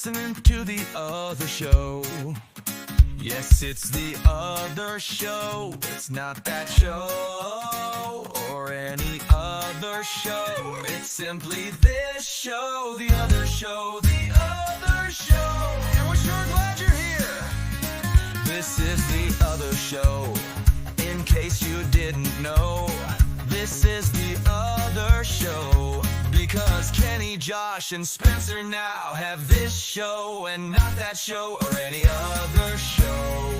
listening to the other show. Yes, it's the other show. It's not that show or any other show. It's simply this show, the other show, the other show. And we're sure glad you're here. This is the other show. In case you didn't know, this is the other show. Because Kenny, Josh, and Spencer now have this show and not that show or any other show.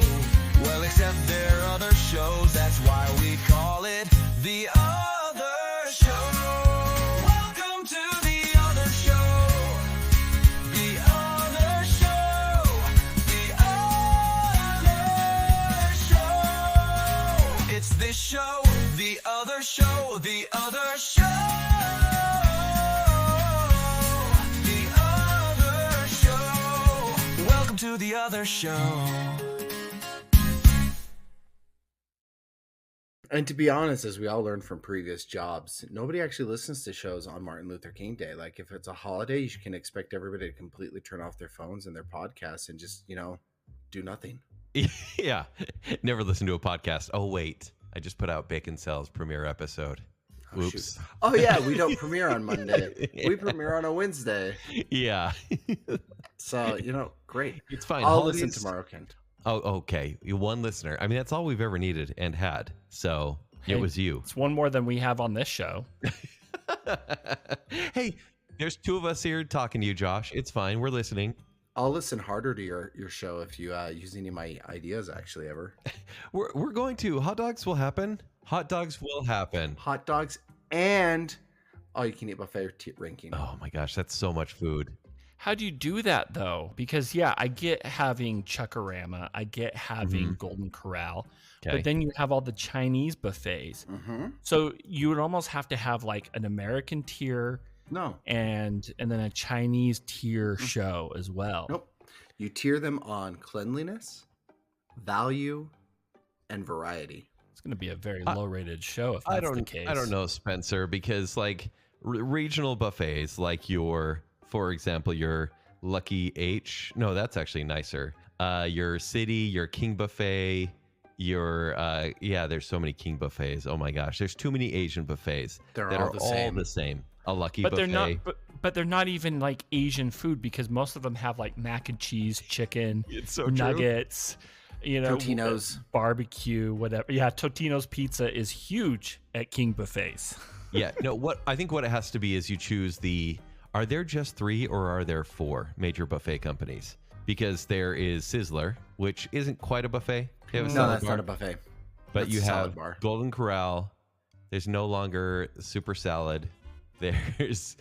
Well, except their other shows, that's why we call it the other show. Welcome to the other show. The other show. The other show. It's this show, the other show, the other show. To the other show. And to be honest, as we all learned from previous jobs, nobody actually listens to shows on Martin Luther King Day. Like, if it's a holiday, you can expect everybody to completely turn off their phones and their podcasts and just, do nothing. Yeah. Never listen to a podcast. Oh, wait. I just put out Baconsale's premiere episode. Oops. Oh, yeah. We don't premiere on Monday. Yeah. We premiere on a Wednesday. Yeah. So, great. It's fine. I'll listen tomorrow, Kent. Oh, okay. You one listener. I mean, that's all we've ever needed and had. So it was you. It's one more than we have on this show. Hey, there's two of us here talking to you, Josh. It's fine. We're listening. I'll listen harder to your show if you use any of my ideas, actually, ever. We're going to. Hot dogs will happen. Hot dogs will happen. Hot dogs and all-you-can-eat buffet ranking. Oh, my gosh. That's so much food. How do you do that, though? Because, I get having Chuckarama. I get having Golden Corral. Okay. But then you have all the Chinese buffets. Mm-hmm. So you would almost have to have, like, an American tier. No. And then a Chinese tier show as well. Nope. You tier them on cleanliness, value, and variety. It's going to be a very low-rated show if that's the case. I don't know, Spencer, because, like, regional buffets, like for example, your Lucky H. No, that's actually nicer. Your City, your King Buffet, there's so many King buffets. Oh my gosh, there's too many Asian buffets that are all the same. A Lucky Buffet. They're not, but they're not even like Asian food because most of them have like mac and cheese, chicken, nuggets, Totino's, barbecue, whatever. Yeah, Totino's pizza is huge at King buffets. Yeah, no. What it has to be is you choose the. Are there just 3 or are there 4 major buffet companies? Because there is Sizzler, which isn't quite a buffet. No, that's not a buffet. But you have Golden Corral. There's no longer Super Salad. There's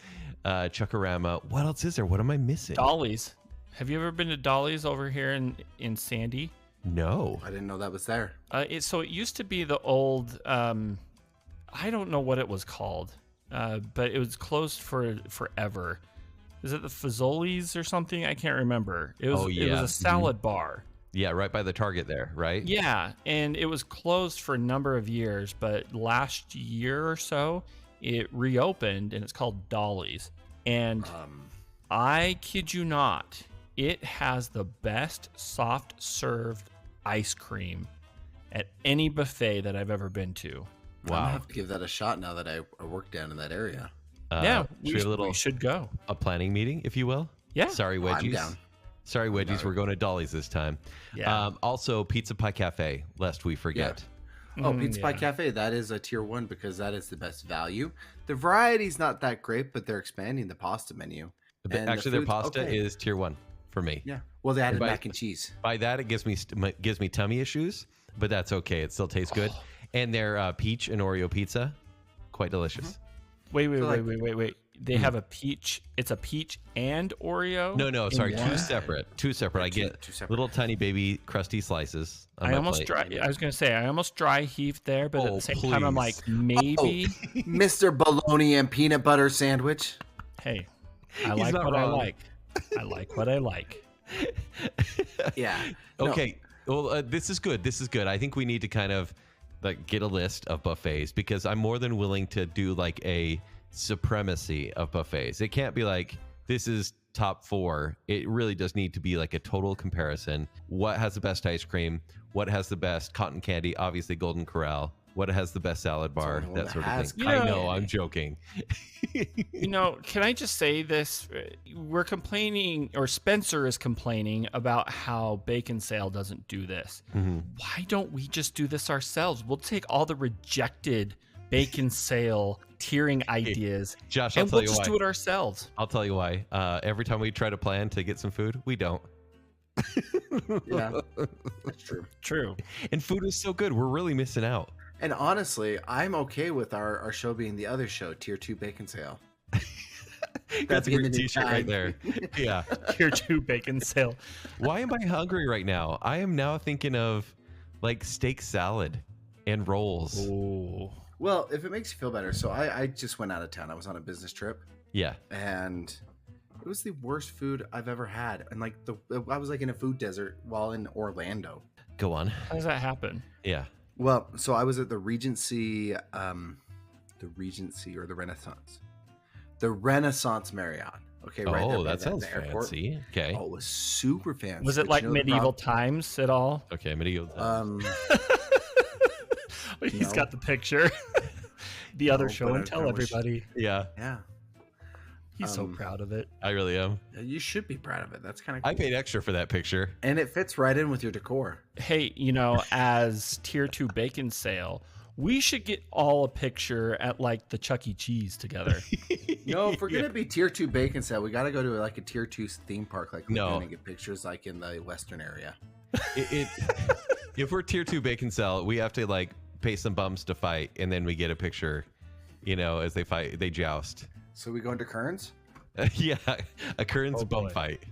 Chuckarama. What else is there? What am I missing? Dolly's. Have you ever been to Dolly's over here in Sandy? No. I didn't know that was there. It used to be the old, I don't know what it was called. But it was closed for forever. Is it the Fazoli's or something? I can't remember. It was a salad bar. Yeah, right by the Target there, right? Yeah, and it was closed for a number of years, but last year or so, it reopened, and it's called Dolly's. And I kid you not, it has the best soft-served ice cream at any buffet that I've ever been to. Wow. I'm gonna have to give that a shot now that I work down in that area. We should go. A planning meeting, if you will. Yeah. Sorry, wedgies. I'm down. Sorry, wedgies. We're going to Dolly's this time. Yeah. Also, Pizza Pie Cafe, lest we forget. Yeah. Oh, Pizza Pie Cafe. That is a tier 1 because that is the best value. The variety's not that great, but they're expanding the pasta menu. Actually, their pasta is tier 1 for me. Yeah. Well, they added mac and cheese. By that, it gives me tummy issues, but that's okay. It still tastes good. And their peach and Oreo pizza, quite delicious. Wait. They have a peach. It's a peach and Oreo? No. Sorry, two separate. I get two little tiny baby crusty slices on my plate. I was going to say, I almost dry heaved there, but at the same time, I'm like, maybe. Mr. Bologna and peanut butter sandwich. Hey, I like what I like. I like what I like. Yeah. Okay. Well, this is good. I think we need to kind of get a list of buffets because I'm more than willing to do like a supremacy of buffets. It can't be like this is top 4, it really does need to be like a total comparison. What has the best ice cream? What has the best cotton candy? Obviously, Golden Corral. What has the best salad bar? only one That that sort of has thing. cotton I know, candy. I'm joking. Can I just say this? We're complaining, or Spencer is complaining about how Baconsale doesn't do this. Why don't we just do this ourselves? We'll take all the rejected Baconsale tiering ideas, Josh, I'll and tell we'll you just why. do it ourselves. I'll tell you why. Every time we try to plan to get some food, we don't. Yeah, that's true. True. And food is so good. We're really missing out. And honestly, I'm okay with our show being the other show, Tier 2 Baconsale. That's a being the great new t-shirt right tag. there. Yeah. Tier 2 Baconsale. Why am I hungry right now? I am now thinking of like steak salad and rolls. Oh. Well, if it makes you feel better, so I just went out of town. I was on a business trip, Yeah. and it was the worst food I've ever had. And like I was like in a food desert while in Orlando. Go on. How does that happen? Yeah. Well, so I was at the Regency or the Renaissance. The Renaissance Marriott. Okay, right there. Oh, by that sounds the airport. fancy. Okay. Oh, it was super fancy. Was it but Uh, like you know the medieval problem- times at all? Okay, medieval. He's No. got the picture. The other No, show but and I tell wish- everybody. Yeah, Yeah, He's so Um, proud of it. I really am. you should be proud of it. That's kind of I cool. paid extra for that picture. And it fits right in with your decor. Hey, as Tier 2 Baconsale, we should get all a picture at like the Chuck E. Cheese together. No, if we're gonna be Tier 2 Baconsale, we got to go to like a Tier 2 theme park, like No. and get pictures like in the Western area. If we're tier 2 Baconsale, we have to like pay some bums to fight, and then we get a picture, as they fight, they joust. So we go into Kearns. Yeah, a Kern's Oh, bum boy. fight.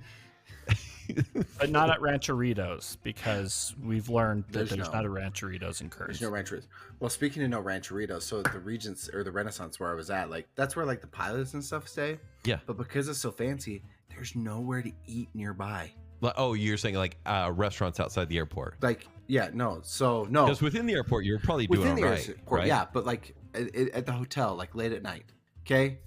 But not at Rancheritos, because we've learned that There's there's no- not a Rancheritos in Kearns. There's no rancheritos. Well, speaking of no rancheritos, so at the Regents or the Renaissance where I was at, like that's where like the pilots and stuff stay. Yeah. But because it's so fancy, there's nowhere to eat nearby. Oh, you're saying like restaurants outside the airport? Like, yeah, no. So no. Because within the airport, you're probably doing Within all the right, airport, right? yeah, but like at the hotel, like late at night. Okay.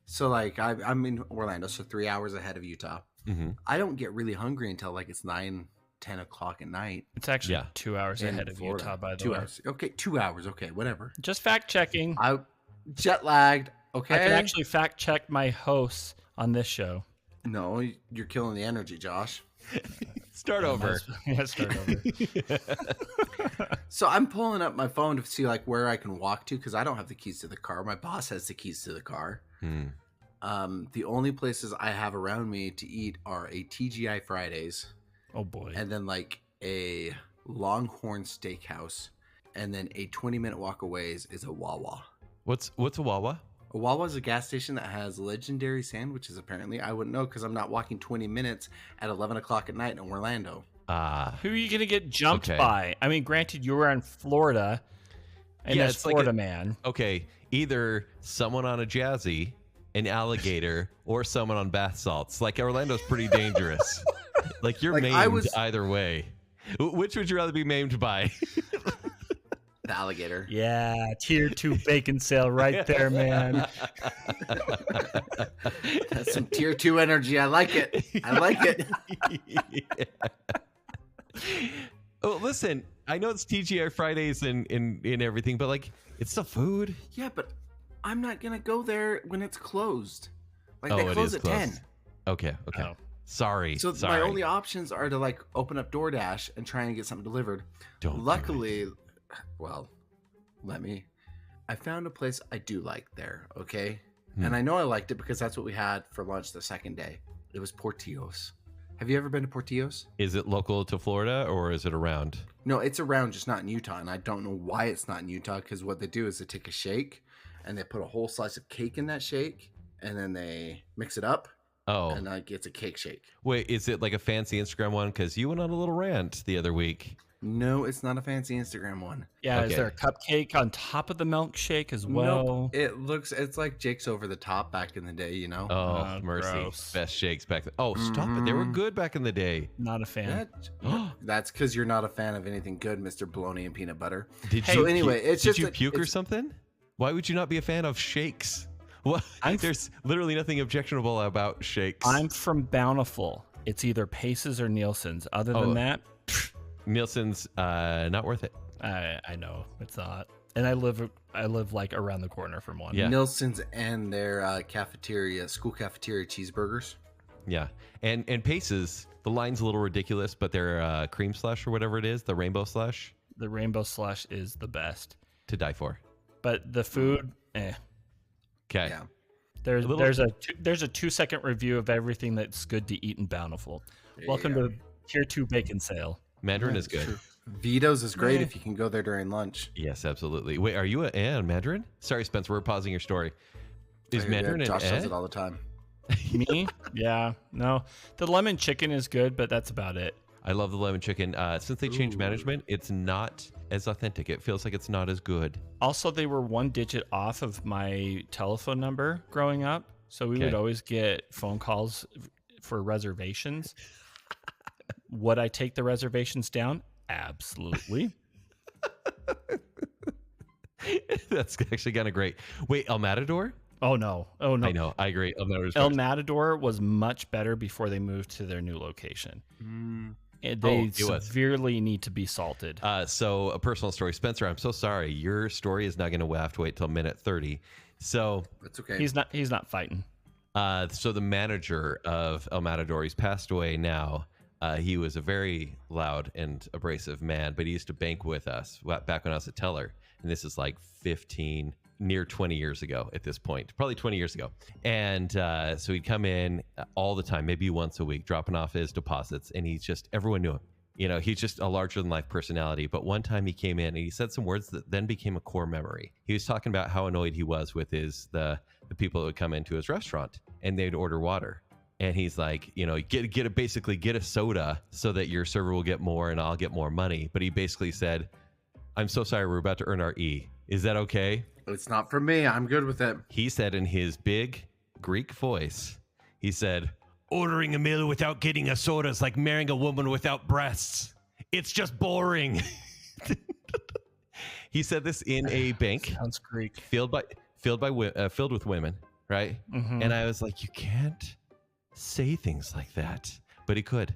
So like I'm in Orlando, so 3 hours ahead of Utah. Mm-hmm. I don't get really hungry until like it's 9, 10 o'clock at night. It's actually Yeah. 2 hours in ahead of Florida. Utah, by the 2 way. hours. Okay, 2 hours. Okay, whatever. Just fact checking. I jet lagged. Okay. I can actually fact check my hosts on this show. No, you're killing the energy, Josh. Start over. Yeah, start over. So I'm pulling up my phone to see like where I can walk to because I don't have the keys to the car. My boss has the keys to the car. Hmm. The only places I have around me to eat are a TGI Fridays Oh boy. and then like a Longhorn Steakhouse, and then a 20-minute walk away is a Wawa. What's a Wawa? A Wawa is a gas station that has legendary sandwiches. Apparently, I wouldn't know because I'm not walking 20 minutes at 11 o'clock at night in Orlando. Who are you going to get jumped Okay. by? I mean, granted, you were in Florida, and Yeah, there's it's like Florida a- man. Okay, either someone on a Jazzy, an alligator, or someone on bath salts. Like Orlando's pretty dangerous. Like you're Like, maimed I was- either way. Which would you rather be maimed by? The alligator. Yeah, tier 2 Baconsale right there, man. That's some tier 2 energy. I like it. I like it. Oh, listen, I know it's TGI Fridays and everything, but like it's the food. Yeah, but I'm not going to go there when it's closed. Like Oh, they it close is at closed. 10. Okay. Oh. Sorry. So sorry. my only options are to like open up DoorDash and try and get something delivered. Don't do Luckily, well, I found a place I do like there, okay? Hmm. And I know I liked it because that's what we had for lunch the second day. It was Portillo's. Have you ever been to Portillo's? Is it local to Florida or is it around? No, it's around, just not in Utah. And I don't know why it's not in Utah because what they do is they take a shake and they put a whole slice of cake in that shake and then they mix it up Oh, and like it's a cake shake. wait, is it like a fancy Instagram one? Because you went on a little rant the other week. No, it's not a fancy Instagram one. Yeah, Okay. is there a cupcake on top of the milkshake as well? Nope. It's like Jake's Over the Top back in the day, you know? Oh, mercy. gross. Best shakes back then. Oh, stop it. They were Mhm. good back in the day. Not a fan. That's because you're not a fan of anything good, Mr. Bologna and Peanut Butter. Did So anyway, it's did just you that puke or it's- something? Why would you not be a fan of shakes? What? There's literally nothing objectionable about shakes. I'm from Bountiful. It's either Pace's or Nielsen's. Other than that, Nielsen's not worth it. I know it's not. And I live like around the corner from one. Yeah. Nielsen's and their school cafeteria cheeseburgers. Yeah, and Pace's, the line's a little ridiculous, but their cream slush or whatever it is, the rainbow slush, The rainbow slush is the best. to die for. But the food, Okay. Yeah. There's little- there's a 2-second review of everything that's good to eat in Bountiful. Welcome to Tier 2 Bacon Sale. Mandarin Yeah, is good. true. Vito's is great if you can go there during lunch. Yes, absolutely. Wait, are you a Mandarin? Sorry, Spencer, we're pausing your story. Is Oh, you're Mandarin good. an Josh eh? does it all the time. Me? Yeah. No. The lemon chicken is good, but that's about it. I love the lemon chicken. Since they changed management, it's not as authentic. It feels like it's not as good. Also, they were 1 digit off of my telephone number growing up. So we would Okay. always get phone calls for reservations. Would I take the reservations down? Absolutely. That's actually kind of great. Wait, El Matador? Oh, no. Oh, no. I know. I agree. El Matador's El first. Matador was much better before they moved to their new location. And Oh, they it was. severely need to be salted. So a personal story. Spencer, I'm so sorry. Your story is not going to have to wait till minute 30. So That's okay. He's not fighting. So the manager of El Matador, he's passed away now. He was a very loud and abrasive man, but he used to bank with us back when I was a teller. And this is like 15, near 20 years ago at this point, probably 20 years ago. And so he'd come in all the time, maybe once a week, dropping off his deposits. And everyone knew him. You know, he's just a larger than life personality. But one time he came in and he said some words that then became a core memory. He was talking about how annoyed he was with the people that would come into his restaurant and they'd order water. And he's like, you know, basically get a soda so that your server will get more and I'll get more money. But he basically said, I'm so sorry, we're about to earn our E. Is that okay? It's not for me. I'm good with it. He said in his big Greek voice, he said, ordering a meal without getting a soda is like marrying a woman without breasts. It's just boring. He said this in a bank Sounds Greek. filled with women, right? Mhm. And I was like, you can't say things like that. But he could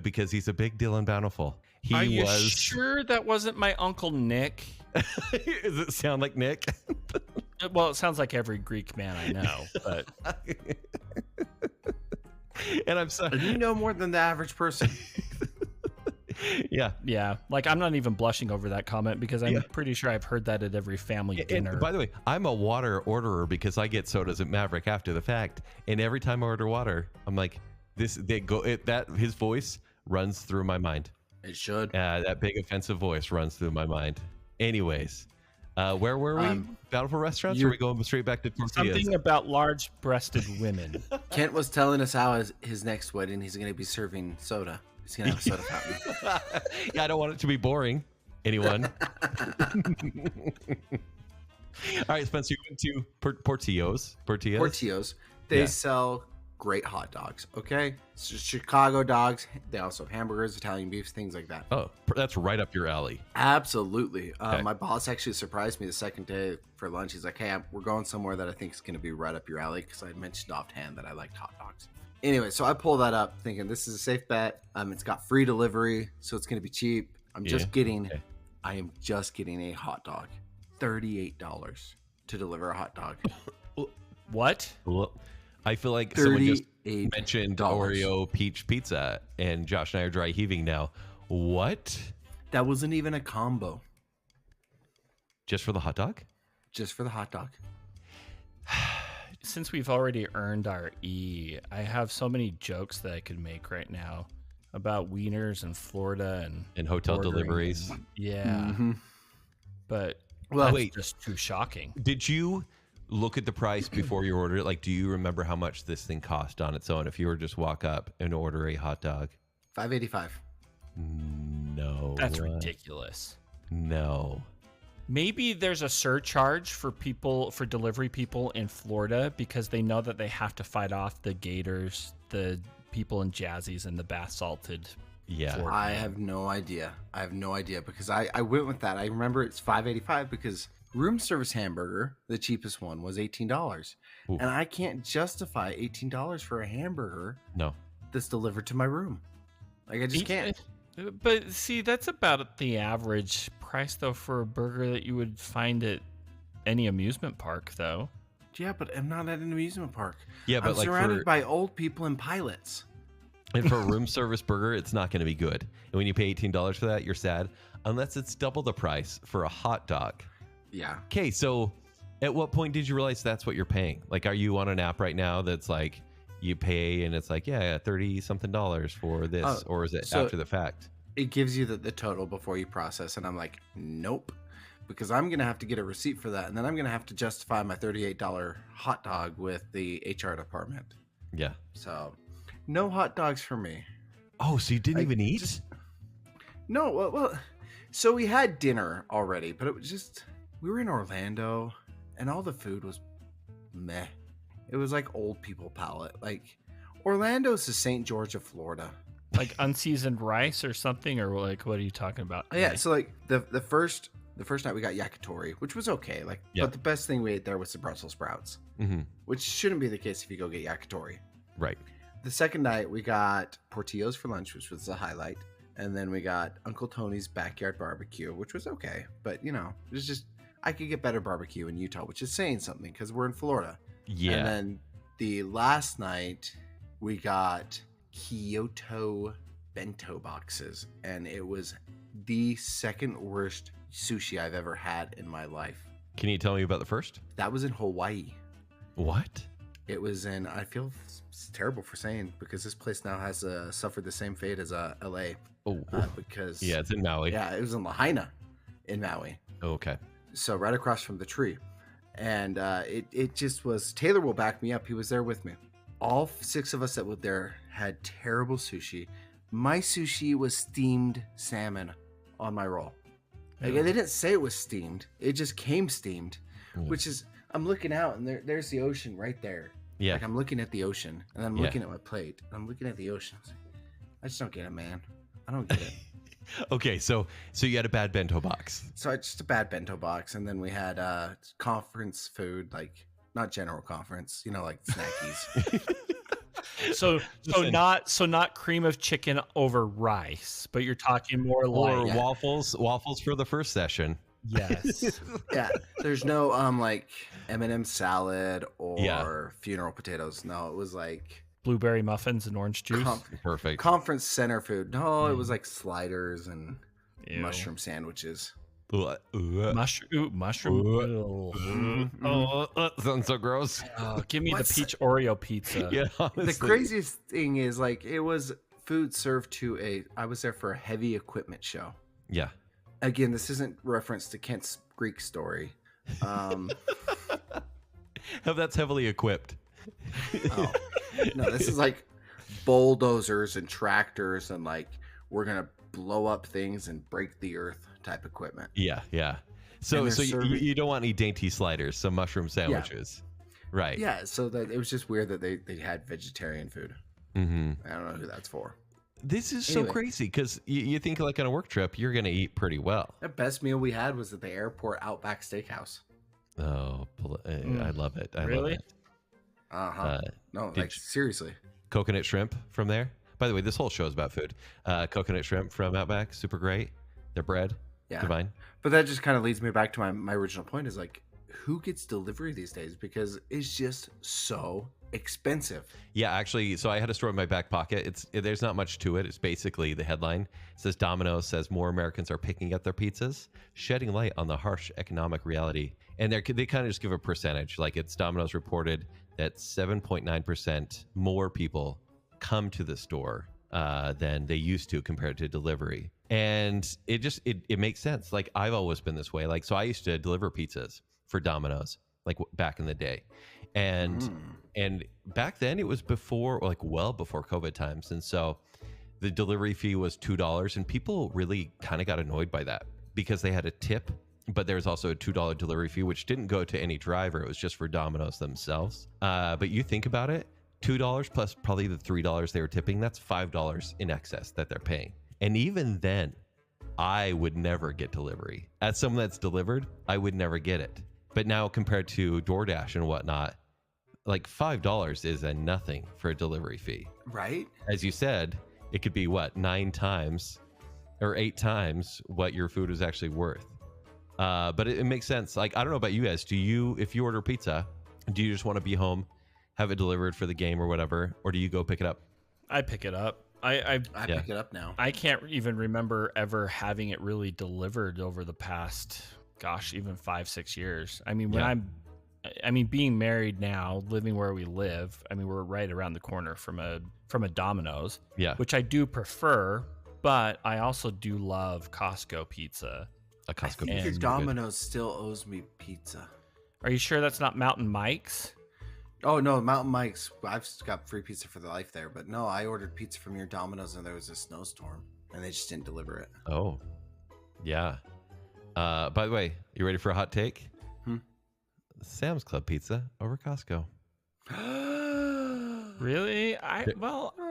because he's a big deal and bountiful. He Are you was. sure that wasn't my Uncle Nick? Does it sound like Nick? Well, it sounds like every Greek man I know, but And I'm sorry. You know more than the average person. Yeah. yeah, like I'm not even blushing over that comment because I'm pretty sure I've heard that at every family dinner. And by the way, I'm a water orderer because I get sodas at Maverick after the fact. And every time I order water, I'm like, his voice runs through my mind. It should. That big offensive voice runs through my mind. Anyways, where were we? Bountiful restaurants? Or are we going straight back to tortillas? Something about large-breasted women. Kent was telling us how his next wedding he's going to be serving soda. He's going to have a soda fountain. Yeah, I don't want it to be boring. Anyone? All right, Spencer, you went to Portillo's. Portillo's. They Yeah. sell great hot dogs. Okay, it's just Chicago dogs. They also have hamburgers, Italian beefs, things like that. Oh, that's right up your alley. Absolutely. Okay. My boss actually surprised me the second day for lunch. He's like, "Hey, we're going somewhere that I think is going to be right up your alley," because I mentioned offhand that I liked hot dogs. Anyway, so I pull that up, thinking this is a safe bet. It's got free delivery, so it's going to be cheap. I am just getting a hot dog. $38 to deliver a hot dog. What? Well, I feel like someone just $38. mentioned Oreo peach pizza, and Josh and I are dry heaving now. What? That wasn't even a combo. Just for the hot dog? Just for the hot dog. Since we've already earned our E, I have so many jokes that I could make right now about wieners and Florida And hotel ordering deliveries. and- yeah, but Well, that's wait. just too shocking. Did you look at the price before you ordered it? Like, do you remember how much this thing cost on its own if you were to just walk up and order a hot dog? $5.85. No. That's ridiculous. No. Maybe there's a surcharge for delivery people in Florida because they know that they have to fight off the gators, the people in Jazzy's, and the bath salted. Yeah. Florida. I have no idea. Because I went with that. I remember it's $5.85 because room service hamburger, the cheapest one, was $18. Ooh. And I can't justify $18 for a hamburger No. that's delivered to my room. Like, I just can't. But see, that's about the average price, though, for a burger that you would find at any amusement park, though. Yeah, but I'm not at an amusement park. Yeah, but I'm like surrounded by old people and pilots. and for a room service burger, it's not going to be good. And when you pay $18 for that, you're sad. Unless it's double the price for a hot dog. Yeah. Okay, so at what point did you realize that's what you're paying? Like, are you on an app right now that's like you pay and it's like, yeah, 30 something dollars for this, or is it after the fact? It gives you the total before you process, and I'm like, nope, because I'm gonna have to get a receipt for that, and then I'm gonna have to justify my $38 hot dog with the HR department. Yeah. So, no hot dogs for me. Oh, so you didn't even eat? No, well, so we had dinner already, but it was just, we were in Orlando, and all the food was meh. It was like old people palate. Like, Orlando's the St. George of Florida. Like unseasoned rice or something, or like what are you talking about? Yeah, so like the first night we got yakitori, which was okay. Like, but the best thing we ate there was the Brussels sprouts, which shouldn't be the case if you go get yakitori. Right. The second night we got Portillo's for lunch, which was the highlight, and then we got Uncle Tony's backyard barbecue, which was okay, but you know, it was just, I could get better barbecue in Utah, which is saying something because we're in Florida. Yeah. And then the last night we got Kyoto bento boxes, and it was the second worst sushi I've ever had in my life. Can you tell me about the first? That was in Hawaii. What? It was in, I feel it's terrible for saying, because this place now has suffered the same fate as LA. Oh, because yeah, it's in Maui. Yeah, it was in Lahaina in Maui. Oh, okay. So right across from the tree. And it just was, Taylor will back me up. He was there with me. All 6 of us that were there had terrible sushi. My sushi was steamed salmon on my roll. Like, they didn't say it was steamed. It just came steamed, which is, I'm looking out and there's the ocean right there. Yeah. Like, I'm looking at the ocean and I'm looking at my plate. And I'm looking at the ocean. I just don't get it, man. I don't get it. Okay, so you had a bad bento box. So it's just a bad bento box, and then we had conference food, like not general conference, you know, like snackies. So not cream of chicken over rice, but you're talking more Or like waffles for the first session. yes. Yeah, there's no like M&M salad or funeral potatoes. No, it was like Blueberry muffins and orange juice. Perfect. Conference center food. No, it was like sliders and Ew. mushroom sandwiches. Mushroom. Sounds so gross. Oh, give me the peach Oreo pizza. Yeah, honestly. The craziest thing is, like, it was food served to I was there for a heavy equipment show. Yeah. Again, this isn't reference to Kent's Greek story. That's heavily equipped. Oh, no, this is like bulldozers and tractors and like, we're going to blow up things and break the earth type equipment. Yeah. So you don't want any dainty sliders, some mushroom sandwiches. Yeah. Right. Yeah, so that it was just weird that they had vegetarian food. Mm-hmm. I don't know who that's for. This is so crazy because you think like on a work trip, you're going to eat pretty well. The best meal we had was at the airport Outback Steakhouse. Oh, I love it. Really? Love it. Uh-huh. No, like, seriously. Coconut shrimp from there. By the way, this whole show is about food. Coconut shrimp from Outback, super great. Their bread, divine. But that just kind of leads me back to my original point, is like, who gets delivery these days? Because it's just so expensive. Yeah, actually, so I had a story in my back pocket. There's not much to it. It's basically the headline. It says Domino's says more Americans are picking up their pizzas, shedding light on the harsh economic reality. And they kind of just give a percentage. Like, it's Domino's reported that 7.9% more people come to the store than they used to compared to delivery. And it makes sense. Like, I've always been this way. Like, so I used to deliver pizzas for Domino's, like back in the day. And back then it was well before COVID times. And so the delivery fee was $2, and people really kind of got annoyed by that because they had a tip, but there's also a $2 delivery fee, which didn't go to any driver. It was just for Domino's themselves. But you think about it, $2 plus probably the $3 they were tipping, that's $5 in excess that they're paying. And even then, I would never get delivery. As someone that's delivered, I would never get it. But now compared to DoorDash and whatnot, like $5 is a nothing for a delivery fee. Right? As you said, it could be what, 9 times or 8 times what your food is actually worth. But it makes sense. Like, I don't know about you guys. If you order pizza, do you just want to be home, have it delivered for the game or whatever, or do you go pick it up? I pick it up. I pick it up now. I can't even remember ever having it really delivered over the past, gosh, even 5-6 years. I mean, being married now, living where we live, I mean, we're right around the corner from a Domino's, which I do prefer, but I also do love Costco pizza. A Costco I think pizza. your Domino's still owes me pizza. Are you sure that's not Mountain Mike's? Oh no, Mountain Mike's. I've got free pizza for the life there, but no, I ordered pizza from your Domino's and there was a snowstorm, and they just didn't deliver it. Oh, yeah. By the way, you ready for a hot take? Sam's Club pizza over Costco. Really?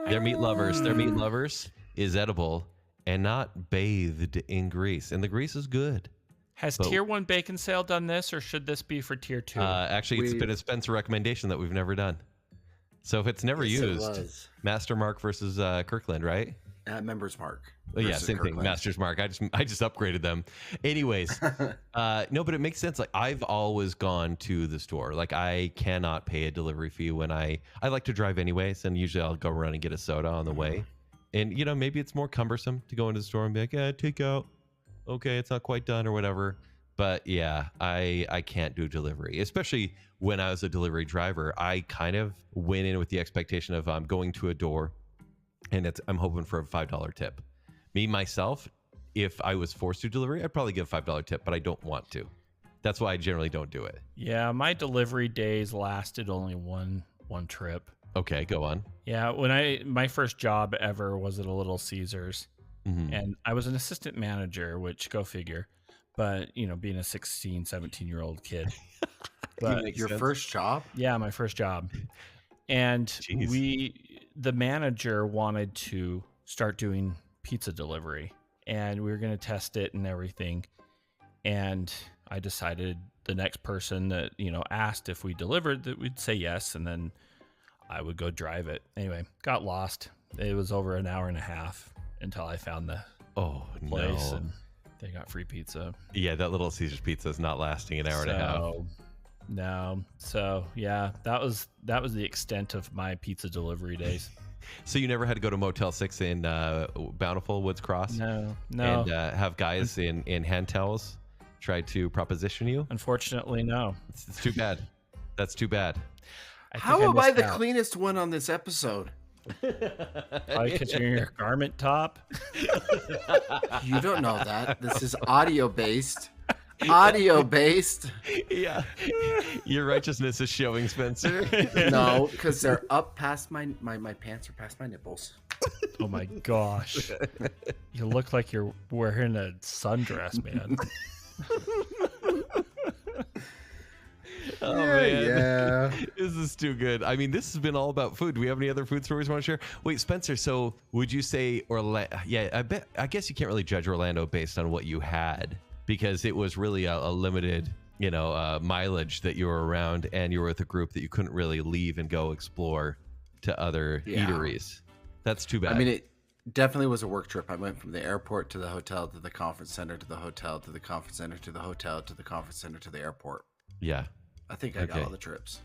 Their meat lovers. Their meat lovers is edible and not bathed in grease, and the grease is good. Has Tier 1 Baconsale done this, or should this be for Tier 2? Actually, it's been a Spencer recommendation that we've never done. So if it's never used, Master Mark versus Kirkland, right? Members Mark. Oh, yeah, same Kirkland. thing. Master's Mark. I just upgraded them. Anyways, no, but it makes sense. Like, I've always gone to the store. Like, I cannot pay a delivery fee when I like to drive anyways, and usually I'll go run and get a soda on the way. And maybe it's more cumbersome to go into the store and be like, take out. Okay, it's not quite done or whatever. But yeah, I can't do delivery, especially when I was a delivery driver. I kind of went in with the expectation of I'm going to a door and I'm hoping for a $5 tip. Me, myself, if I was forced to delivery, I'd probably give a $5 tip, but I don't want to. That's why I generally don't do it. Yeah, my delivery days lasted only one trip. Okay, go on. Yeah, my first job ever was at a Little Caesars. And I was an assistant manager, which go figure. But, being a 16, 17-year-old kid. But Your first job? Yeah, my first job. And the manager wanted to start doing pizza delivery. And we were going to test it and everything. And I decided the next person that, asked if we delivered, that we'd say yes. And then I would go drive it. Anyway, got lost. It was over an hour and a half until I found the place, and they got free pizza. Yeah, that Little Caesars pizza is not lasting an hour and a half. No. So yeah, that was the extent of my pizza delivery days. So you never had to go to Motel 6 in Bountiful, Woods Cross? No. And have guys in hand towels try to proposition you? Unfortunately, no. It's too bad. That's too bad. How am I the cleanest one on this episode? Probably because you're in your garment top. You don't know that. This is audio based. Audio based. Yeah. Your righteousness is showing, Spencer. No, because they're up past my pants are past my nipples. Oh my gosh. You look like you're wearing a sundress, man. Oh, man. Yeah. This is too good. I mean, this has been all about food. Do we have any other food stories you want to share? Wait, Spencer, so would you say Orlando? Yeah, I guess you can't really judge Orlando based on what you had, because it was really a limited, mileage that you were around, and you were with a group that you couldn't really leave and go explore to other eateries. That's too bad. I mean, it definitely was a work trip. I went from the airport to the hotel to the conference center to the hotel to the conference center to the hotel to the conference center to the airport. Yeah. I think I got all the trips.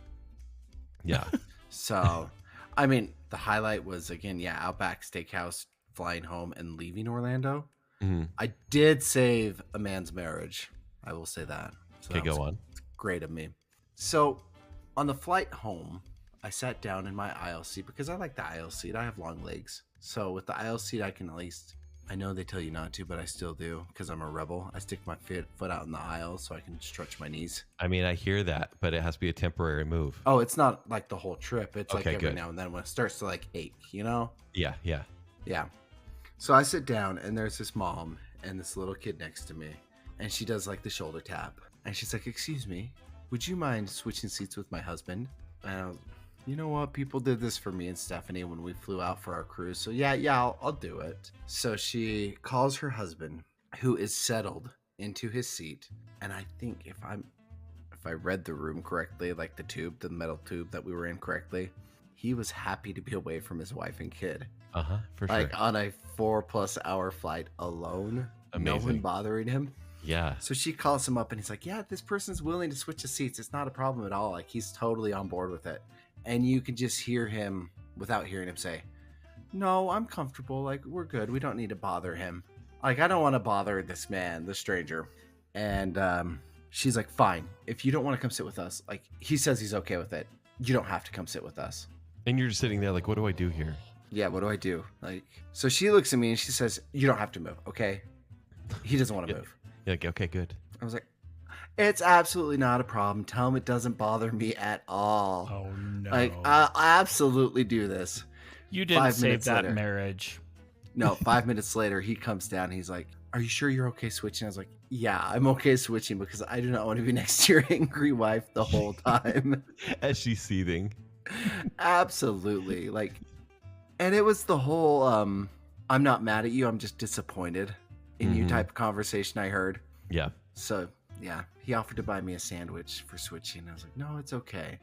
Yeah. So, I mean, the highlight was, again, Outback Steakhouse, flying home and leaving Orlando. Mm-hmm. I did save a man's marriage. I will say that. So okay, go on. Great of me. So, on the flight home, I sat down in my aisle seat because I like the aisle seat. I have long legs. So, with the aisle seat, I can at least... I know they tell you not to, but I still do because I'm a rebel. I stick my foot out in the aisle so I can stretch my knees. I mean, I hear that, but it has to be a temporary move. Oh, it's not like the whole trip. It's like every good. now and then when it starts to ache, Yeah. Yeah. So I sit down and there's this mom and this little kid next to me, and she does the shoulder tap, and she's like, "Excuse me, would you mind switching seats with my husband?" And I was, you know what? People did this for me and Stephanie when we flew out for our cruise. So yeah, I'll do it. So she calls her husband who is settled into his seat. And I think if I read the room correctly, like the metal tube that we were in correctly, he was happy to be away from his wife and kid. For Like sure. on a 4+ hour flight alone, no one Amazing. bothering him. Yeah. So she calls him up and he's like, yeah, this person's willing to switch the seats. It's not a problem at all. Like he's totally on board with it. And you can just hear him without hearing him say, no, I'm comfortable. Like we're good. We don't need to bother him. Like I don't want to bother this man, the stranger. And she's like, fine. If you don't want to come sit with us, like he says he's okay with it. You don't have to come sit with us. And you're just sitting there like, what do I do here? Yeah, what do I do? Like, so she looks at me and she says, you don't have to move, okay? He doesn't want to move. You're like, okay, good. I was like, it's absolutely not a problem. Tell him it doesn't bother me at all. Oh no! Like, I'll absolutely do this. You didn't 5 save minutes that later. marriage. No, 5 minutes later, he comes down. He's like, are you sure you're okay switching? I was like, yeah, I'm okay switching because I do not want to be next to your angry wife the whole time. As she's seething. Absolutely. Like, and it was the whole, I'm not mad at you. I'm just disappointed in you Mhm. type of conversation I heard. Yeah. So yeah, he offered to buy me a sandwich for switching. I was like, no, it's okay.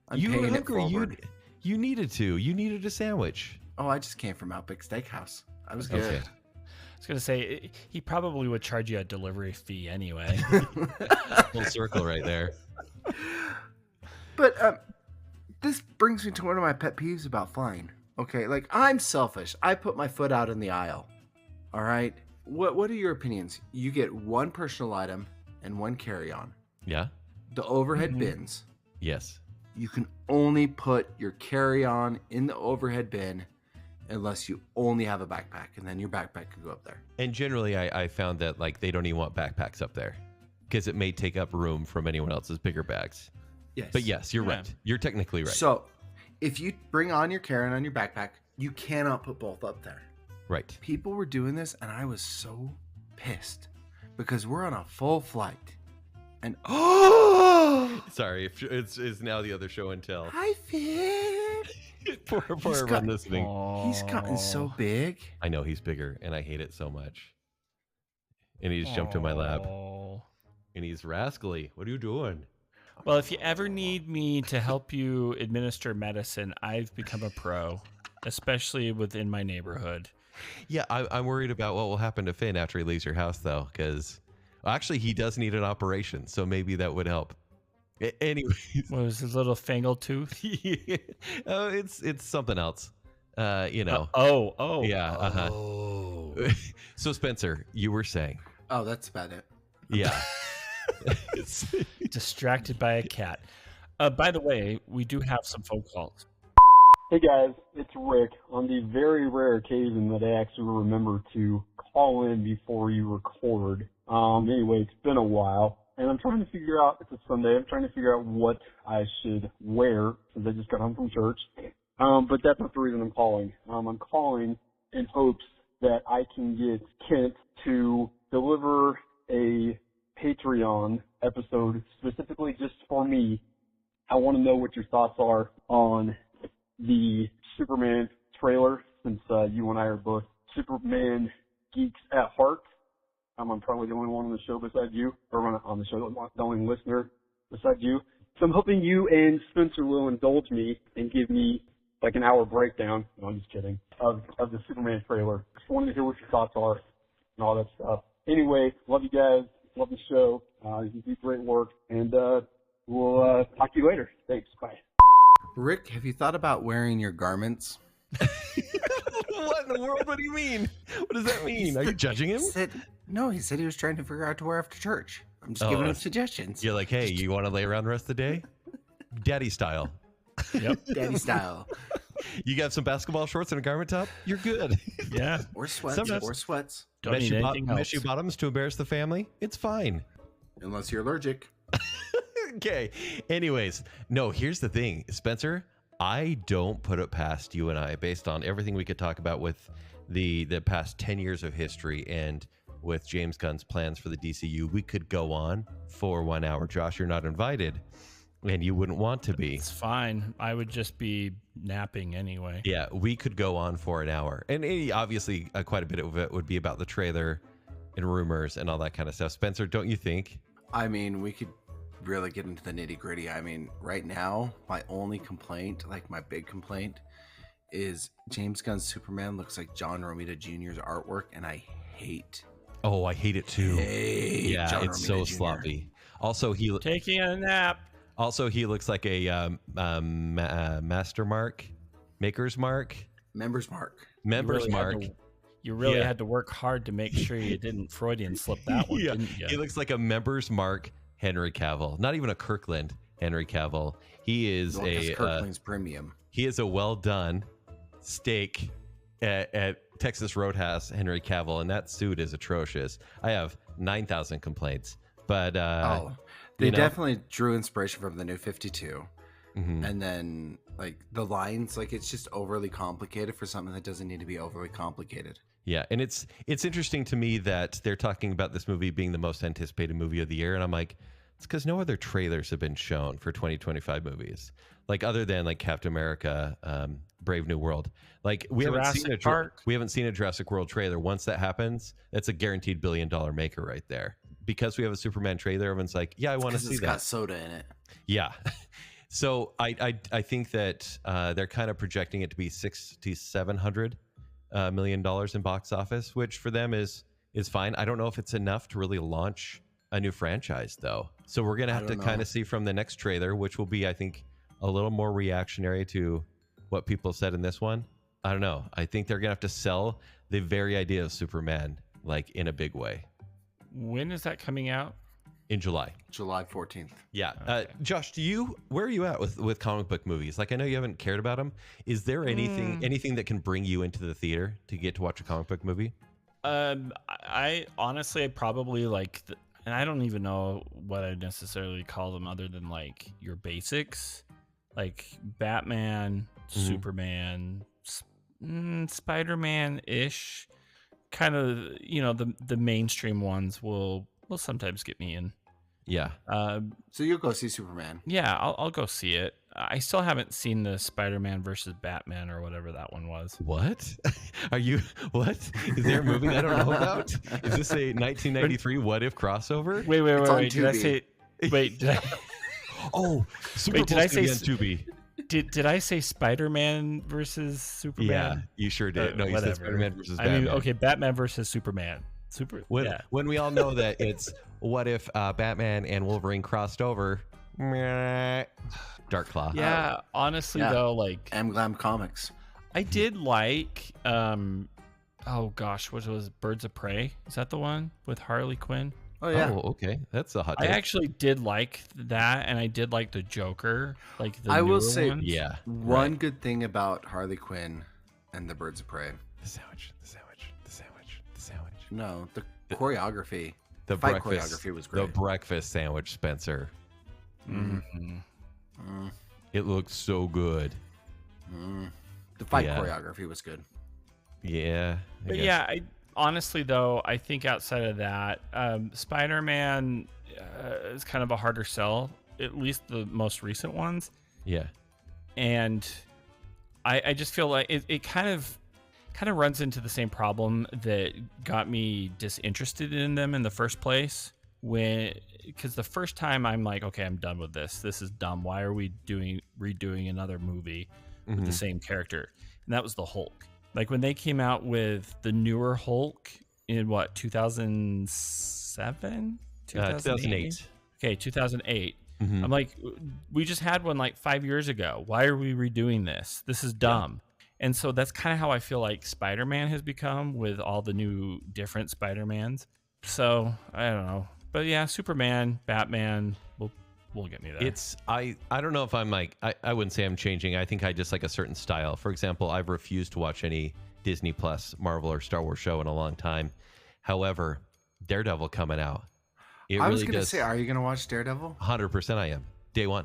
I'm You were paying it hungry. forward. You needed to. You needed a sandwich. Oh, I just came from Outback Steakhouse. I was good. Okay. I was gonna say he probably would charge you a delivery fee anyway. Full circle right there. But this brings me to one of my pet peeves about flying. Okay, like I'm selfish. I put my foot out in the aisle. All right. What are your opinions? You get one personal item and one carry-on. Yeah. The overhead Mhm. bins. Yes. You can only put your carry-on in the overhead bin unless you only have a backpack, and then your backpack can go up there. And generally, I found that like they don't even want backpacks up there because it may take up room from anyone else's bigger bags. Yes. But yes, you're Yeah. right. You're technically right. So, if you bring on your carry-on on your backpack, you cannot put both up there. Right. People were doing this, and I was so pissed because we're on a full flight, and Sorry, if it's now the other show and tell. hi, Finn. Poor He's everyone got- listening. He's gotten so big. I know he's bigger, and I hate it so much. And he just jumped in my lap, Aw. and he's rascally. What are you doing? Well, if you ever need me to help you administer medicine, I've become a pro, especially within my neighborhood. Yeah, I'm worried about what will happen to Finn after he leaves your house, though, because actually he does need an operation, so maybe that would help. Anyways, What was his little fangle tooth? oh, it's something else. You know. Oh. Yeah. Uh-huh. Oh. So Spencer, you were saying, Oh, that's about it. yeah. Distracted by a cat. By the way, we do have some phone calls. Hey guys, it's Rick. On the very rare occasion that I actually remember to call in before you record. Anyway, it's been a while, and I'm trying to figure out, it's a Sunday, I'm trying to figure out what I should wear since I just got home from church. But that's not the reason I'm calling. I'm calling in hopes that I can get Kent to deliver a Patreon episode specifically just for me. I want to know what your thoughts are on the Superman trailer, since you and I are both Superman geeks at heart. I'm probably the only one on the show besides you, or on the show, the only listener besides you. So I'm hoping you and Spencer will indulge me and give me like an hour breakdown, no, I'm just kidding, of the Superman trailer. Just wanted to hear what your thoughts are and all that stuff. Anyway, love you guys, love the show, you do great work, and we'll talk to you later. Thanks, bye. Rick, have you thought about wearing your garments? What in the world? What do you mean? What does that mean? Are you judging him? He said he was trying to figure out what to wear after church. I'm just Oh, giving him suggestions. You're like, hey, you want to lay around the rest of the day? Daddy style. Yep. Daddy style. You got some basketball shorts and a garment top? You're good. Yeah. Or sweats. Sometimes- Or sweats. Don't need anything else. Meshy bottoms to embarrass the family? It's fine. Unless you're allergic. Okay. Anyways, no, here's the thing, Spencer. I don't put it past you and I, based on everything we could talk about with the past 10 years of history and with James Gunn's plans for the DCU. We could go on for 1 hour. Josh, you're not invited, and you wouldn't want to be. It's fine. I would just be napping anyway. Yeah, we could go on for an hour. And obviously, quite a bit of it would be about the trailer and rumors and all that kind of stuff. Spencer, don't you think? I mean, we could really get into the nitty gritty. I mean, right now, my only complaint, like my big complaint, is James Gunn's Superman looks like John Romita Jr.'s artwork, and I hate. Oh, I hate it too. Yeah, John it's Romita so Jr. sloppy. Also, he Taking a nap. also he looks like a master mark, maker's mark, Members Mark. members mark. You really Yeah. had to work hard to make sure you didn't Freudian slip that one, Yeah, didn't you? he looks like a members mark Henry Cavill. Not even a Kirkland Henry Cavill. He is Well, 'cause a Kirkland's premium. he is a well done steak at Texas Roadhouse Henry Cavill, and that suit is atrocious. I have 9,000 complaints, but They you know? definitely drew inspiration from the New 52. Mhm. And then, like, the lines, like, it's just overly complicated for something that doesn't need to be overly complicated. Yeah, and it's interesting to me that they're talking about this movie being the most anticipated movie of the year, and I'm like, it's because no other trailers have been shown for 2025 movies, like other than like Captain America, Brave New World. Like we haven't seen a Jurassic World trailer. Once that happens, that's a guaranteed $1 billion maker right there. Because we have a Superman trailer, everyone's like, yeah, I want to see It's that. got soda in it. Yeah. So I think that they're kind of projecting it to be $600 to $700 million in box office, which for them is fine. I don't know if it's enough to really launch a new franchise though. So we're gonna have to kind of see from the next trailer, which will be, I think, a little more reactionary to what people said in this one. I don't know. I think they're gonna have to sell the very idea of Superman like in a big way. When is that coming out? In July. July 14th. Yeah. Okay. Josh, where are you at with comic book movies? Like, I know you haven't cared about them. Is there anything that can bring you into the theater to get to watch a comic book movie? I honestly, I probably like, and I don't even know what I necessarily call them other than like your basics, like Batman, Superman, Spider-Man-ish, kind of, the mainstream ones will sometimes get me in. Yeah. So you'll go see Superman. Yeah, I'll go see it. I still haven't seen the Spider-Man versus Batman or whatever that one was. What? Are you? What? Is there a movie I don't know about? Is this a 1993 What If crossover? Wait. on Did I Tubi. say? Wait, did I? Oh, Super Wait, did Bowl's I say gonna be on Tubi? Did I say Spider-Man versus Superman? Yeah, you sure did. No, you said Whatever. Spider-Man versus I Batman. mean, okay, Batman versus Superman. When we all know that it's what if Batman and Wolverine crossed over? Dark Claw. Yeah, honestly Yeah. though, like Glam Comics. I did like oh gosh, what was it? Birds of Prey? Is that the one with Harley Quinn? Oh, yeah. Oh, okay. That's a hot I take. actually did like that, and I did like the Joker, like the I will newer say- ones. Yeah. One good thing about Harley Quinn and the Birds of Prey. The sandwich. No, the choreography. The fight breakfast. choreography was The great. breakfast sandwich, Spencer. Mhm. It looks so good. The fight Yeah. choreography was good. Yeah. I But guess. yeah, honestly though, I think outside of that, Spider-Man is kind of a harder sell, at least the most recent ones. Yeah. And I just feel like it kind of runs into the same problem that got me disinterested in them in the first place. Because the first time I'm like, okay, I'm done with this. This is dumb. Why are we redoing another movie with the same character? And that was the Hulk. Like when they came out with the newer Hulk in 2007? 2008. Okay, 2008. Mhm. I'm like, we just had one like 5 years ago. Why are we redoing this? This is dumb. And so that's kind of how I feel like Spider-Man has become with all the new different Spider-Mans. So I don't know. But yeah, Superman, Batman will get me there. It's I don't know if I'm like I wouldn't say I'm changing. I think I just like a certain style. For example, I've refused to watch any Disney Plus, Marvel, or Star Wars show in a long time. However, Daredevil coming out. I was going to say, are you going to watch Daredevil? 100% I am. Day one.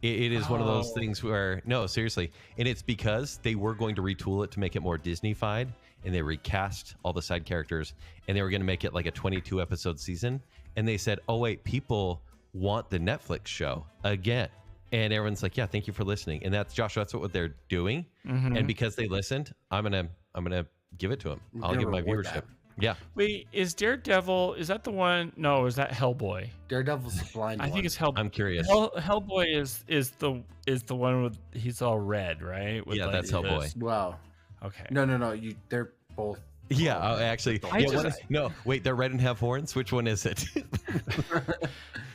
It is one of those things where, no, seriously. And it's because they were going to retool it to make it more Disney-fied, and they recast all the side characters, and they were going to make it like a 22-episode season. And they said, oh, wait, people want the Netflix show again. And everyone's like, yeah, thank you for listening. And that's, Josh, that's what they're doing. And because they listened, I'm gonna give it to them. I'll give my viewership. Yeah. Wait, is Daredevil, is that the one? No, is that Hellboy? Daredevil's the blind I one. think it's Hellboy. I'm curious. Hellboy is the one with, he's all red, right? With Yeah, like that's Hellboy. Wow. Okay. No. They're both. Yeah, actually. I Yeah, just- no, wait, they're red and have horns? Which one is it?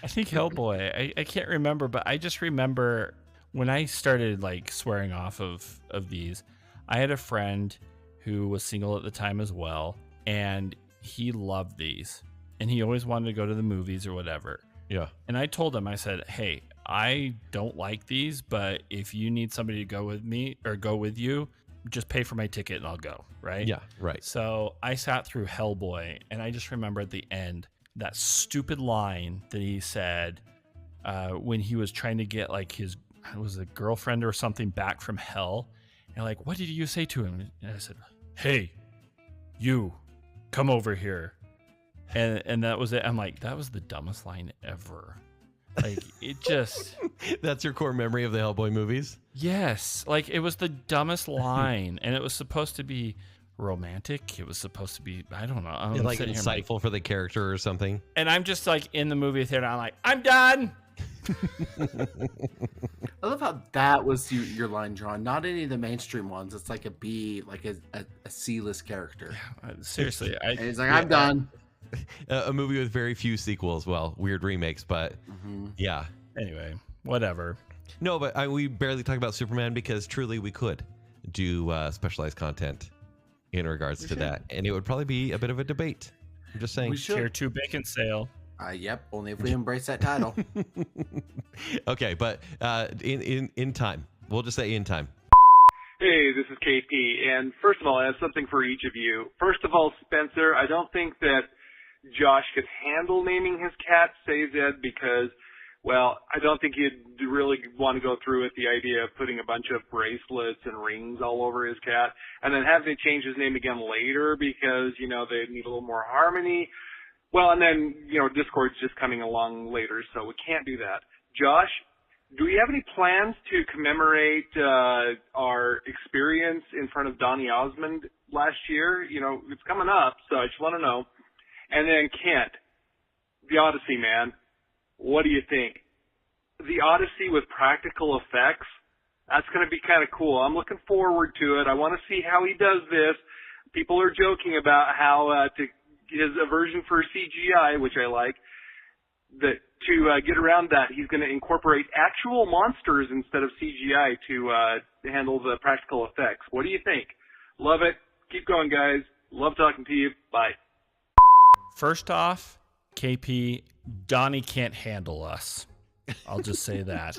I think Hellboy. I can't remember, but I just remember when I started like swearing off of these, I had a friend who was single at the time as well, and he loved these. And he always wanted to go to the movies or whatever. Yeah. And I told him, I said, hey, I don't like these, but if you need somebody to go with me or go with you, just pay for my ticket and I'll go, right? Yeah, right. So I sat through Hellboy, and I just remember at the end that stupid line that he said when he was trying to get like his, was a girlfriend or something back from hell. And like, what did you say to him? And I said, hey, you, come over here. And that was it. I'm like, that was the dumbest line ever. Like, it just... That's your core memory of the Hellboy movies? Yes. Like, it was the dumbest line. And it was supposed to be romantic. It was supposed to be, I don't know. I'm Like sitting here insightful for the character or something? and I'm just like in the movie theater. I'm like, I'm done. I love how that was your line drawn. Not any of the mainstream ones. It's like a B, like a C-list character. Seriously. And he's like, I'm done. A movie with very few sequels. Well, weird remakes, but yeah. Anyway, whatever. No, but we barely talk about Superman because truly we could do specialized content in regards to that. And it would probably be a bit of a debate. I'm just saying. We should. Tier 2 Baconsale. Yep, only if we embrace that title. Okay, but in time. We'll just say in time. Hey, this is KP, and first of all, I have something for each of you. First of all, Spencer, I don't think that Josh could handle naming his cat Sayzed because, well, I don't think he'd really want to go through with the idea of putting a bunch of bracelets and rings all over his cat, and then having to change his name again later because, you know, they need a little more harmony. Well, and then, you know, Discord's just coming along later, so we can't do that. Josh, do we have any plans to commemorate our experience in front of Donny Osmond last year? You know, it's coming up, so I just want to know. And then Kent, the Odyssey, man, what do you think? The Odyssey with practical effects, that's going to be kind of cool. I'm looking forward to it. I want to see how he does this. People are joking about how his aversion for CGI, which I like, that to get around that, he's going to incorporate actual monsters instead of CGI to handle the practical effects. What do you think? Love it. Keep going, guys. Love talking to you. Bye. First off, KP, Donnie can't handle us. I'll just say that.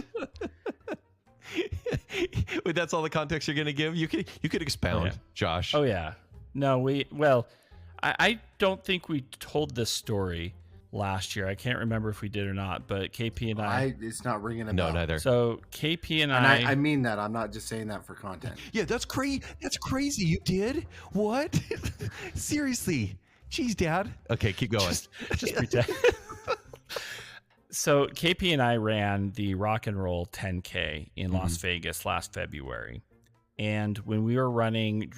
Wait, that's all the context you're going to give? You could expound, yeah. Josh. Oh, yeah. No, I don't think we told this story last year. I can't remember if we did or not, but KP and I it's not ringing a No, bell. neither. So KP and I mean that. I'm not just saying that for content. Yeah, that's crazy. That's crazy. You did? What? Seriously. Jeez, Dad. Okay, keep going. just pretend. So KP and I ran the Rock and Roll 10K in Las Vegas last February. And when we were running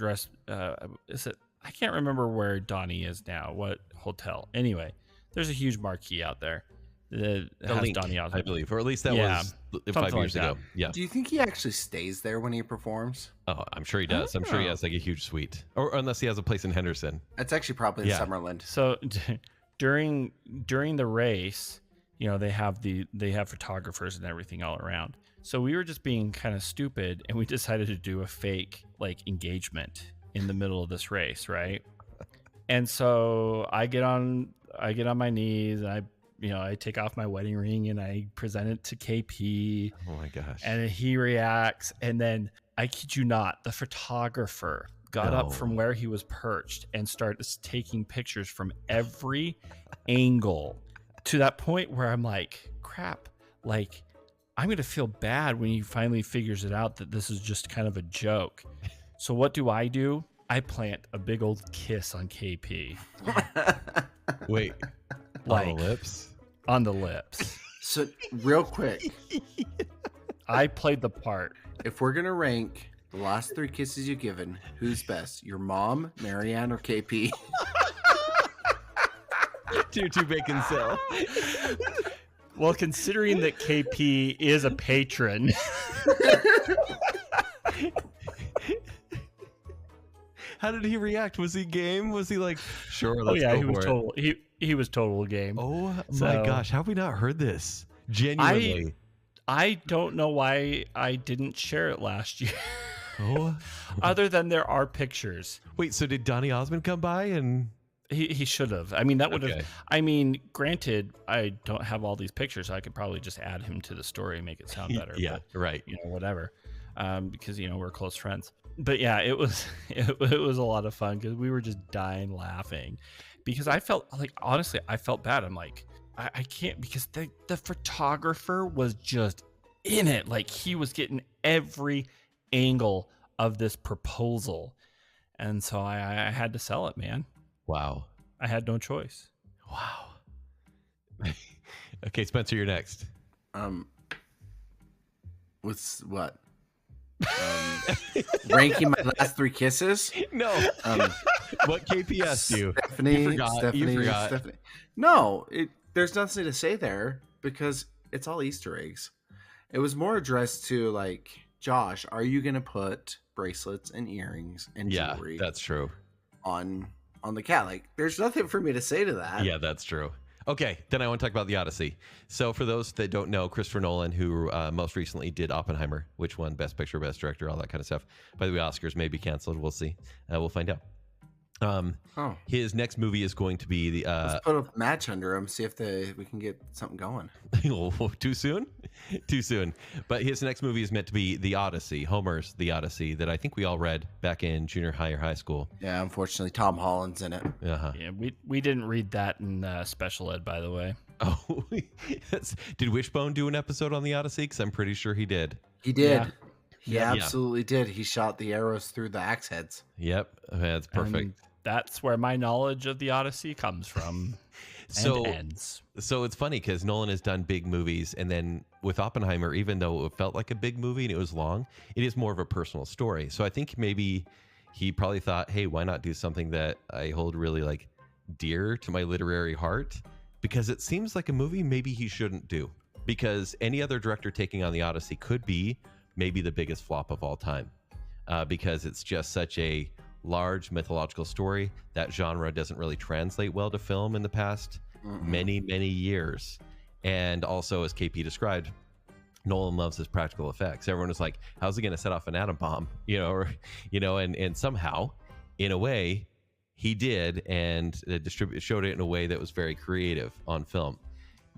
I can't remember where Donnie is now, what hotel. Anyway, there's a huge marquee out there that has Link, Donnie out. I believe, or at least that was 5 something years like ago. that. Yeah. Do you think he actually stays there when he performs? Oh, I'm sure he does. I'm sure he has like a huge suite, or unless he has a place in Henderson. That's actually probably in Yeah. Summerlin. So during the race, you know, they have photographers and everything all around. So we were just being kind of stupid, and we decided to do a fake like engagement in the middle of this race, right? And so I get on my knees, and I take off my wedding ring and I present it to KP. Oh my gosh. And he reacts, and then I kid you not, the photographer got up from where he was perched and started taking pictures from every angle to that point where I'm like, crap, like I'm going to feel bad when he finally figures it out that this is just kind of a joke. So what do? I plant a big old kiss on KP. Wait, Like, on the lips? On the lips. So, real quick, I played the part. if we're going to rank the last 3 kisses you've given, who's best? Your mom, Marianne, or KP? to Baconsale. Well, considering that KP is a patron, How did he react? Was he game? Was he like, sure, oh let's yeah, go he was for it? total. He was total game. Oh my So- gosh, how have we not heard this? Genuinely. I don't know why I didn't share it last year. Oh, Other than there are pictures. wait. So did Donny Osmond come by and? He should have. I mean, that would have. Okay. I mean, granted, I don't have all these pictures. So I could probably just add him to the story and make it sound better. Yeah, But, right. whatever. Because we're close friends. But yeah, it was it was a lot of fun because we were just dying laughing. Because I felt like, honestly, I felt bad. I'm like, I can't, because the photographer was just in it. Like, he was getting every angle of this proposal. And so I had to sell it, man. Wow. I had no choice. Wow. Okay, Spencer, you're next. What's what? Ranking my last 3 kisses. No. What KP asked you? Stephanie, You forgot. Stephanie. No, there's nothing to say there because it's all Easter eggs. It was more addressed to like, Josh, are you gonna put bracelets and earrings and Yeah, jewelry that's true. on the cat? Like, there's nothing for me to say to that. Yeah, that's true. Okay, then I want to talk about the Odyssey. So for those that don't know, Christopher Nolan, who most recently did Oppenheimer, which won Best Picture, Best Director, all that kind of stuff. By the way, Oscars may be canceled. We'll see. We'll find out. His next movie is going to be the Let's put a match under him, see if we can get something going. too soon. But his next movie is meant to be the Odyssey, Homer's The Odyssey, that I think we all read back in junior high or high school. Yeah, unfortunately, Tom Holland's in it. Uh-huh. Yeah, we didn't read that in special ed, by the way. Oh, did Wishbone do an episode on the Odyssey? Because I'm pretty sure he did. He did. Yeah. He absolutely did. He shot the arrows through the axe heads. Yep, that's perfect. And that's where my knowledge of the Odyssey comes from. So and ends. So it's funny because Nolan has done big movies, and then with Oppenheimer, even though it felt like a big movie and it was long, it is more of a personal story. So I think maybe he probably thought, hey, why not do something that I hold really like dear to my literary heart? Because it seems like a movie maybe he shouldn't do. Because any other director taking on the Odyssey could be maybe the biggest flop of all time. Because it's just such a large mythological story. That genre doesn't really translate well to film in the past many years. And also, as KP described, Nolan loves his practical effects. Everyone was like, how's he going to set off an atom bomb? And somehow, in a way, he did, and showed it in a way that was very creative on film.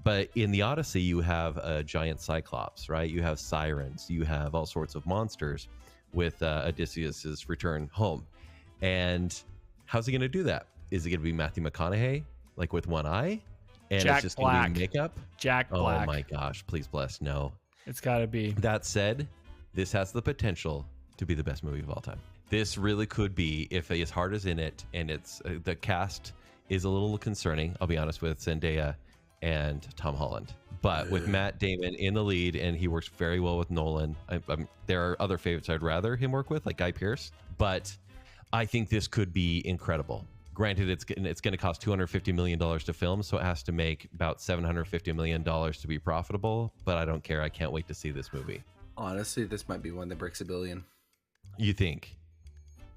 But in the Odyssey, you have a giant cyclops, right? You have sirens, you have all sorts of monsters with Odysseus's return home. And how's he going to do that? Is it going to be Matthew McConaughey, like with one eye? And Jack it's just going to Black. be makeup? Jack Black. Oh my gosh, please bless, no. It's got to be. That said, this has the potential to be the best movie of all time. This really could be, if his heart is in it, and it's the cast is a little concerning, I'll be honest, with Zendaya and Tom Holland. But with Matt Damon in the lead, and he works very well with Nolan, there are other favorites I'd rather him work with, like Guy Pearce. But I think this could be incredible. Granted, it's going to cost $250 million to film, so it has to make about $750 million to be profitable. But I don't care. I can't wait to see this movie. Honestly, this might be one that breaks $1 billion. You think?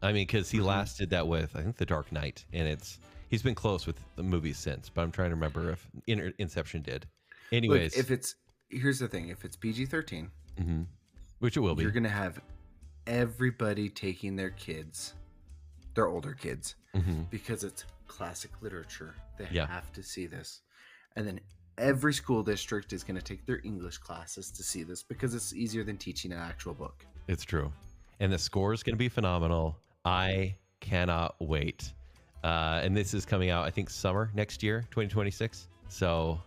I mean, because he last did that with, I think, The Dark Knight, and he's been close with the movies since. But I'm trying to remember if Inception did. Anyways, look, here's the thing: if it's PG-13, which it will be, you're gonna have everybody taking their older kids, because it's classic literature. They have to see this, and then every school district is gonna take their English classes to see this because it's easier than teaching an actual book. It's true, and the score is gonna be phenomenal. I cannot wait. And this is coming out, I think, summer next year, 2026. So.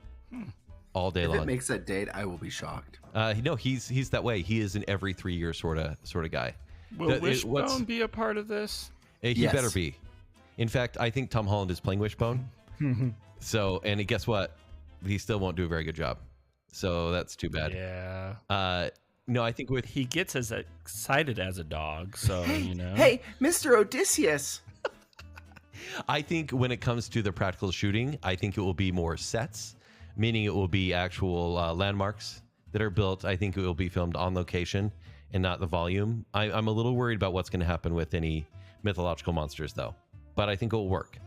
All day long. If it makes that date, I will be shocked. No, he's that way. He is an every 3 year sort of guy. Will Wishbone be a part of this? He Yes. better be. In fact, I think Tom Holland is playing Wishbone. So, and guess what? He still won't do a very good job. So that's too bad. Yeah. No, I think He gets as excited as a dog, so Hey, Mr. Odysseus. I think when it comes to the practical shooting, I think it will be more sets, meaning it will be actual landmarks that are built. I think it will be filmed on location and not the volume. I'm a little worried about what's going to happen with any mythological monsters, though. But I think it will work.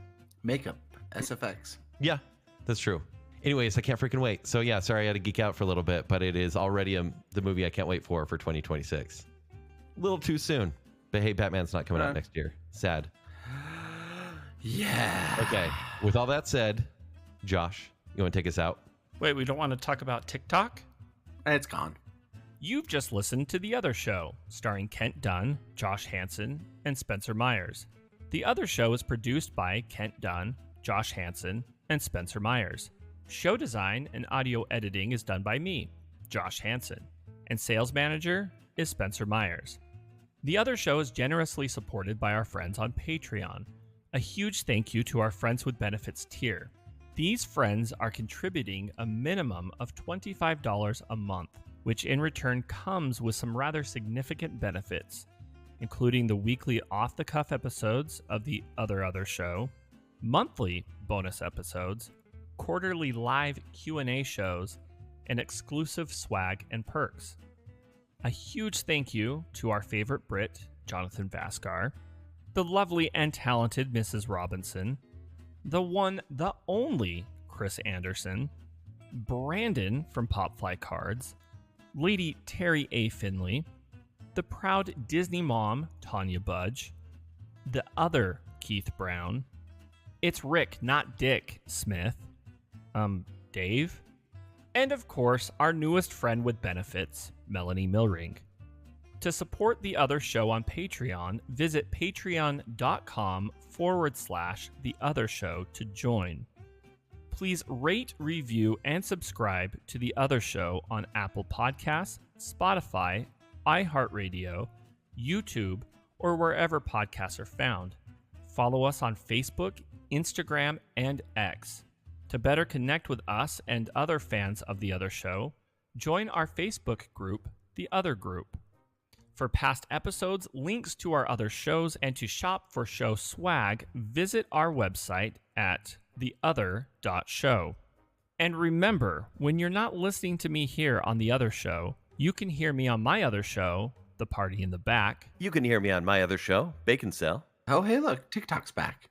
Makeup, SFX. Yeah, that's true. Anyways, I can't freaking wait. So yeah, sorry I had to geek out for a little bit, but it is already the movie I can't wait for 2026. A little too soon. But hey, Batman's not coming out next year. Sad. Yeah. Okay. With all that said, Josh, you want to take us out? Wait, we don't want to talk about TikTok? It's gone. You've just listened to The Other Show, starring Kent Dunn, Josh Hansen, and Spencer Myers. The Other Show is produced by Kent Dunn, Josh Hansen, and Spencer Myers. Show design and audio editing is done by me, Josh Hansen, and sales manager is Spencer Myers. The Other Show is generously supported by our friends on Patreon. A huge thank you to our Friends with Benefits tier. These friends are contributing a minimum of $25 a month, which in return comes with some rather significant benefits, including the weekly off-the-cuff episodes of The Other Show, monthly bonus episodes, quarterly live Q&A shows, and exclusive swag and perks. A huge thank you to our favorite Brit, Jonathan Vaskar, the lovely and talented Mrs. Robinson, the one, the only Chris Anderson, Brandon from Popfly Cards, Lady Terry A. Finley, the proud Disney mom, Tanya Budge, the other Keith Brown, It's Rick, not Dick Smith, Dave, and of course, our newest friend with benefits, Melanie Milring. To support The Other Show on Patreon, visit patreon.com/The Other Show to join. Please rate, review, and subscribe to The Other Show on Apple Podcasts, Spotify, iHeartRadio, YouTube, or wherever podcasts are found. Follow us on Facebook, Instagram, and X. To better connect with us and other fans of The Other Show, join our Facebook group, The Other Group. For past episodes, links to our other shows, and to shop for show swag, visit our website at theother.show. And remember, when you're not listening to me here on The Other Show, you can hear me on my other show, The Party in the Back. You can hear me on my other show, Baconsale. Oh, hey, look, TikTok's back.